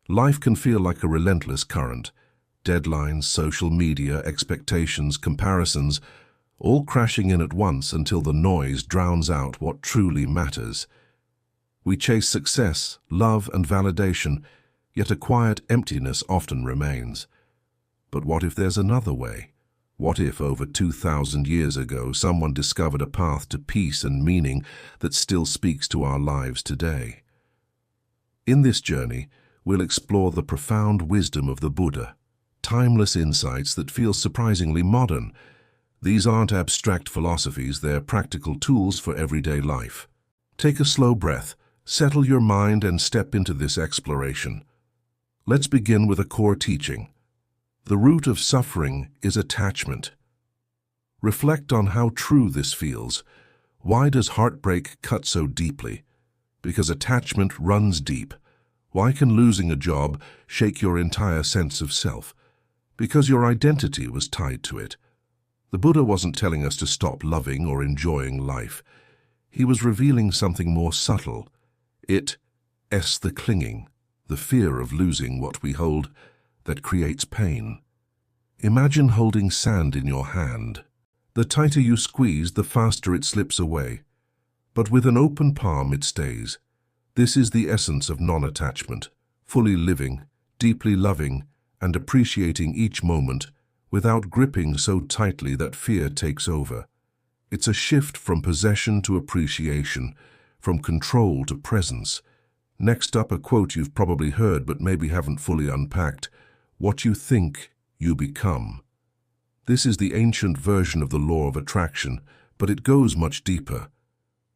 Life can feel like a relentless current. Deadlines, social media, expectations, comparisons, all crashing in at once until the noise drowns out what truly matters. We chase success, love, and validation, yet a quiet emptiness often remains. But what if there's another way? What if, over 2,000 years ago, someone discovered a path to peace and meaning that still speaks to our lives today? In this journey, we'll explore the profound wisdom of the Buddha, timeless insights that feel surprisingly modern. These aren't abstract philosophies, they're practical tools for everyday life. Take a slow breath, settle your mind, and step into this exploration. Let's begin with a core teaching. The root of suffering is attachment. Reflect on how true this feels. Why does heartbreak cut so deeply? Because attachment runs deep. Why can losing a job shake your entire sense of self? Because your identity was tied to it. The Buddha wasn't telling us to stop loving or enjoying life. He was revealing something more subtle. It's the clinging, the fear of losing what we hold, that creates pain. Imagine holding sand in your hand. The tighter you squeeze, the faster it slips away. But with an open palm, it stays. This is the essence of non-attachment, fully living, deeply loving, and appreciating each moment without gripping so tightly that fear takes over. It's a shift from possession to appreciation, from control to presence. Next up, a quote you've probably heard but maybe haven't fully unpacked. What you think, you become. This is the ancient version of the law of attraction, but it goes much deeper.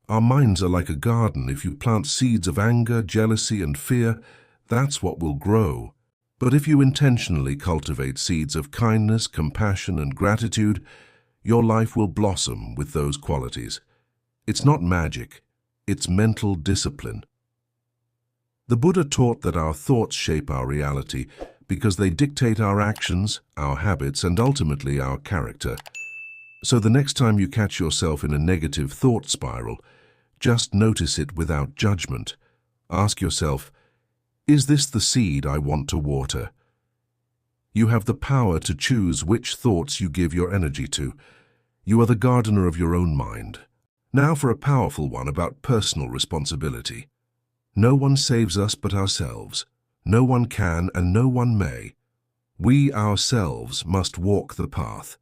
Our minds are like a garden. If you plant seeds of anger, jealousy, and fear, that's what will grow. But if you intentionally cultivate seeds of kindness, compassion, and gratitude, your life will blossom with those qualities. It's not magic, it's mental discipline. The Buddha taught that our thoughts shape our reality because they dictate our actions, our habits, and ultimately our character. So the next time you catch yourself in a negative thought spiral, just notice it without judgment. Ask yourself, is this the seed I want to water? You have the power to choose which thoughts you give your energy to. You are the gardener of your own mind. Now for a powerful one about personal responsibility. No one saves us but ourselves. No one can and no one may. We ourselves must walk the path.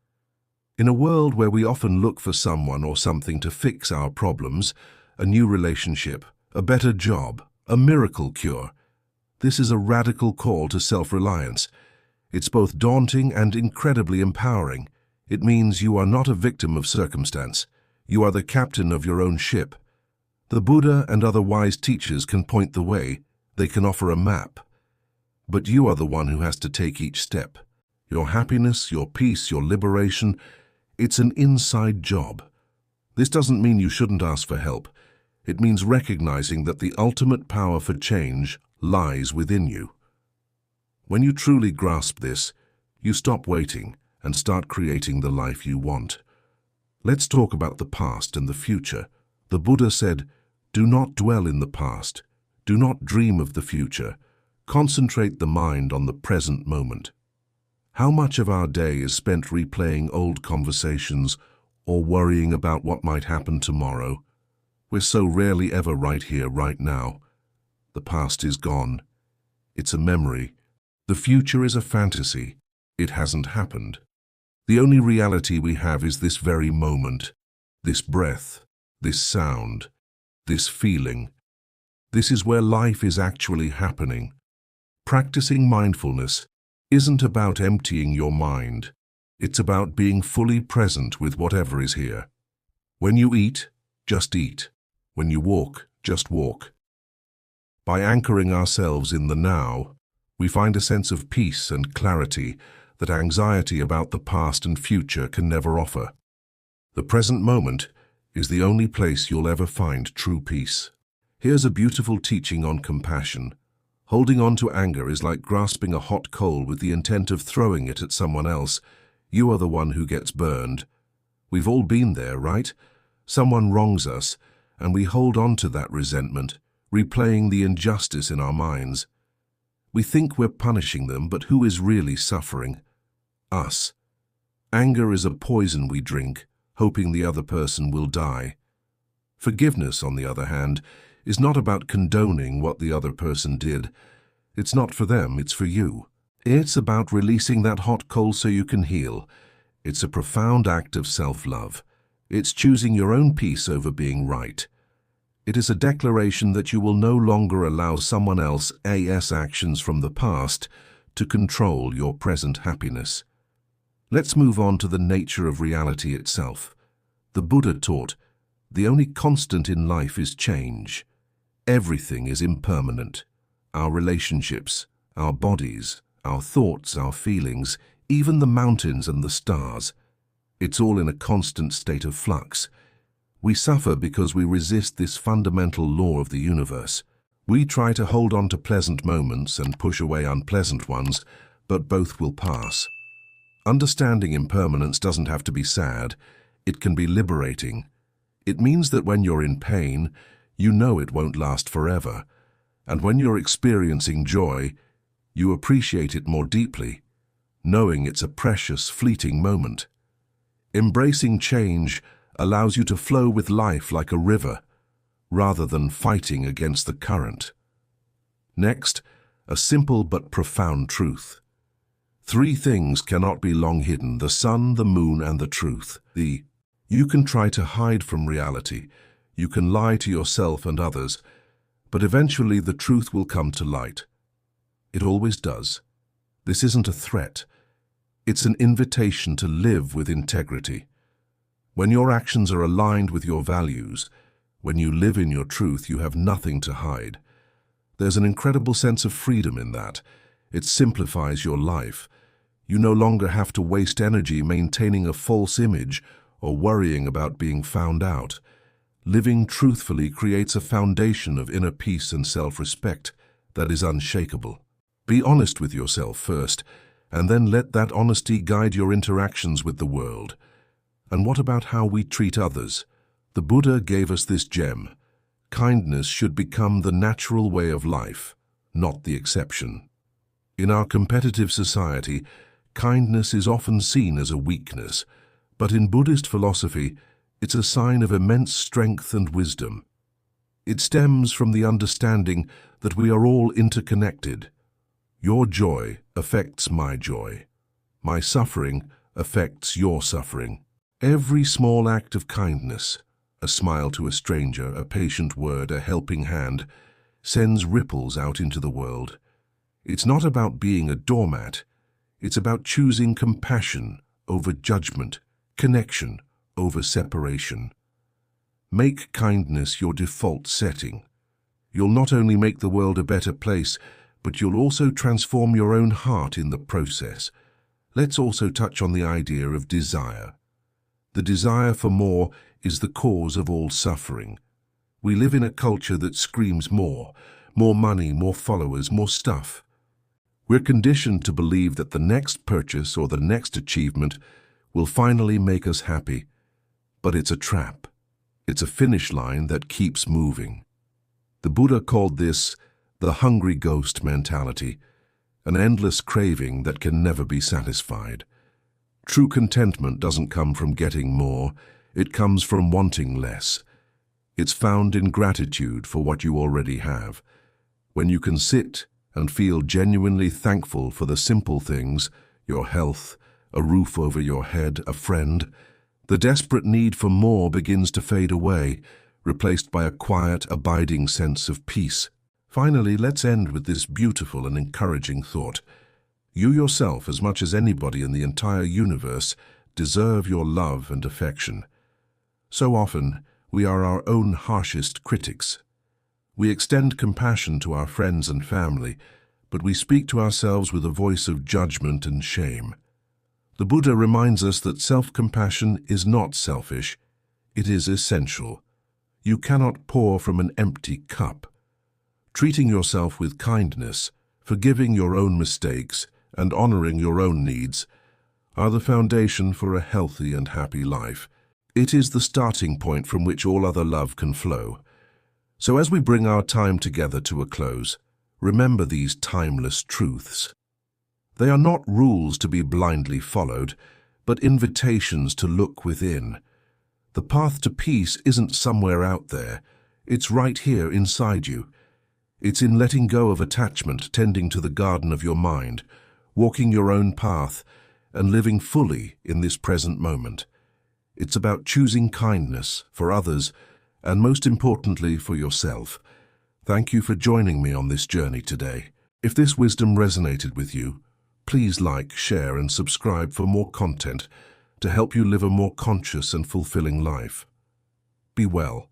In a world where we often look for someone or something to fix our problems, a new relationship, a better job, a miracle cure, this is a radical call to self-reliance. It's both daunting and incredibly empowering. It means you are not a victim of circumstance. You are the captain of your own ship. The Buddha and other wise teachers can point the way. They can offer a map. But you are the one who has to take each step. Your happiness, your peace, your liberation, it's an inside job. This doesn't mean you shouldn't ask for help. It means recognizing that the ultimate power for change lies within you. When you truly grasp this, you stop waiting and start creating the life you want. Let's talk about the past and the future. The Buddha said, do not dwell in the past. Do not dream of the future. Concentrate the mind on the present moment. How much of our day is spent replaying old conversations or worrying about what might happen tomorrow? We're so rarely ever right here, right now. The past is gone. It's a memory. The future is a fantasy. It hasn't happened. The only reality we have is this very moment, this breath, this sound, this feeling. This is where life is actually happening. Practicing mindfulness isn't about emptying your mind. It's about being fully present with whatever is here. When you eat, just eat. When you walk, just walk. By anchoring ourselves in the now, we find a sense of peace and clarity that anxiety about the past and future can never offer. The present moment is the only place you'll ever find true peace. Here's a beautiful teaching on compassion. Holding on to anger is like grasping a hot coal with the intent of throwing it at someone else. You are the one who gets burned. We've all been there, right? Someone wrongs us, and we hold on to that resentment, replaying the injustice in our minds. We think we're punishing them, but who is really suffering? Us. Anger is a poison we drink, hoping the other person will die. Forgiveness, on the other hand, is not about condoning what the other person did. It's not for them, it's for you. It's about releasing that hot coal so you can heal. It's a profound act of self-love. It's choosing your own peace over being right. It is a declaration that you will no longer allow someone else's actions from the past to control your present happiness. Let's move on to the nature of reality itself. The Buddha taught, the only constant in life is change. Everything is impermanent. Our relationships, our bodies, our thoughts, our feelings, even the mountains and the stars. It's all in a constant state of flux. We suffer because we resist this fundamental law of the universe. We try to hold on to pleasant moments and push away unpleasant ones, but both will pass. Understanding impermanence doesn't have to be sad. It can be liberating. It means that when you're in pain, you know it won't last forever. And when you're experiencing joy, you appreciate it more deeply, knowing it's a precious, fleeting moment. Embracing change allows you to flow with life like a river, rather than fighting against the current. Next, a simple but profound truth. 3 things cannot be long hidden: the sun, the moon, and the truth. You can try to hide from reality, you can lie to yourself and others, but eventually the truth will come to light. It always does. This isn't a threat. It's an invitation to live with integrity. When your actions are aligned with your values, when you live in your truth, you have nothing to hide. There's an incredible sense of freedom in that. It simplifies your life. You no longer have to waste energy maintaining a false image or worrying about being found out. Living truthfully creates a foundation of inner peace and self-respect that is unshakable. Be honest with yourself first, and then let that honesty guide your interactions with the world. And what about how we treat others? The Buddha gave us this gem. Kindness should become the natural way of life, not the exception. In our competitive society, kindness is often seen as a weakness, but in Buddhist philosophy, it's a sign of immense strength and wisdom. It stems from the understanding that we are all interconnected. Your joy affects my joy. My suffering affects your suffering. Every small act of kindness, a smile to a stranger, a patient word, a helping hand, sends ripples out into the world. It's not about being a doormat. It's about choosing compassion over judgment, connection over separation. Make kindness your default setting. You'll not only make the world a better place, but you'll also transform your own heart in the process. Let's also touch on the idea of desire. The desire for more is the cause of all suffering. We live in a culture that screams more money, more followers, more stuff. We're conditioned to believe that the next purchase or the next achievement will finally make us happy. But it's a trap. It's a finish line that keeps moving. The Buddha called this the hungry ghost mentality, an endless craving that can never be satisfied. True contentment doesn't come from getting more, it comes from wanting less. It's found in gratitude for what you already have. When you can sit and feel genuinely thankful for the simple things, your health, a roof over your head, a friend, the desperate need for more begins to fade away, replaced by a quiet, abiding sense of peace. Finally, let's end with this beautiful and encouraging thought. You yourself, as much as anybody in the entire universe, deserve your love and affection. So often, we are our own harshest critics. We extend compassion to our friends and family, but we speak to ourselves with a voice of judgment and shame. The Buddha reminds us that self-compassion is not selfish, it is essential. You cannot pour from an empty cup. Treating yourself with kindness, forgiving your own mistakes, and honoring your own needs are the foundation for a healthy and happy life. It is the starting point from which all other love can flow. So as we bring our time together to a close, Remember these timeless truths. They are not rules to be blindly followed, but invitations to look within. The path to peace isn't somewhere out there. It's right here inside you. It's in letting go of attachment, tending to the garden of your mind, walking your own path, and living fully in this present moment. It's about choosing kindness for others, and most importantly, for yourself. Thank you for joining me on this journey today. If this wisdom resonated with you, please like, share, and subscribe for more content to help you live a more conscious and fulfilling life. Be well.